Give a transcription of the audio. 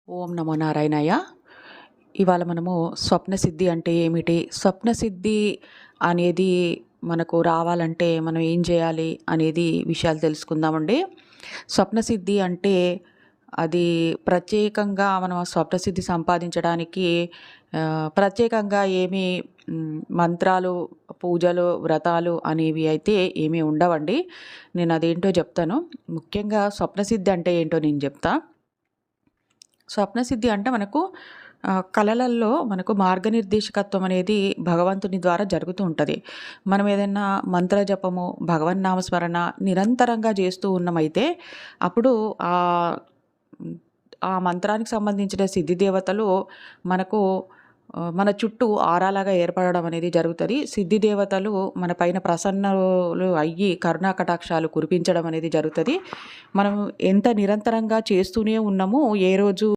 ఓం నమో నారాయణాయ. ఇవాళ మనము స్వప్నసిద్ధి అంటే ఏమిటి? స్వప్నసిద్ధి అనేది మనకు రావాలంటే మనం ఏం చేయాలి అనేది విషయాలు తెలుసుకుందామండి. స్వప్నసిద్ధి అంటే అది ప్రత్యేకంగా మనం ఆ స్వప్నసిద్ధి సంపాదించడానికి ప్రత్యేకంగా ఏమీ మంత్రాలు, పూజలు, వ్రతాలు అనేవి అయితే ఏమీ ఉండవండి. నేను అదేంటో చెప్తాను. ముఖ్యంగా స్వప్నసిద్ధి అంటే ఏంటో నేను చెప్తా. స్వప్నసిద్ధి అంటే మనకు కలలల్లో మనకు మార్గనిర్దేశకత్వం అనేది భగవంతుని ద్వారా జరుగుతూ ఉంటుంది. మనం ఏదైనా మంత్ర జపము, భగవన్నామస్మరణ నిరంతరంగా చేస్తూ ఉన్నమైతే అప్పుడు ఆహ్, హ్మ్, ఆ మంత్రానికి సంబంధించిన సిద్ధి దేవతలు మనకు మన చుట్టూ ఆరాలాగా ఏర్పడడం అనేది జరుగుతది. సిద్ధి దేవతలు మన పైన ప్రసన్నులు అయ్యి కరుణా కటాక్షాలు కురిపించడం అనేది జరుగుతది. మనం ఎంత నిరంతరంగా చేస్తూనే ఉన్నామో ఏ రోజు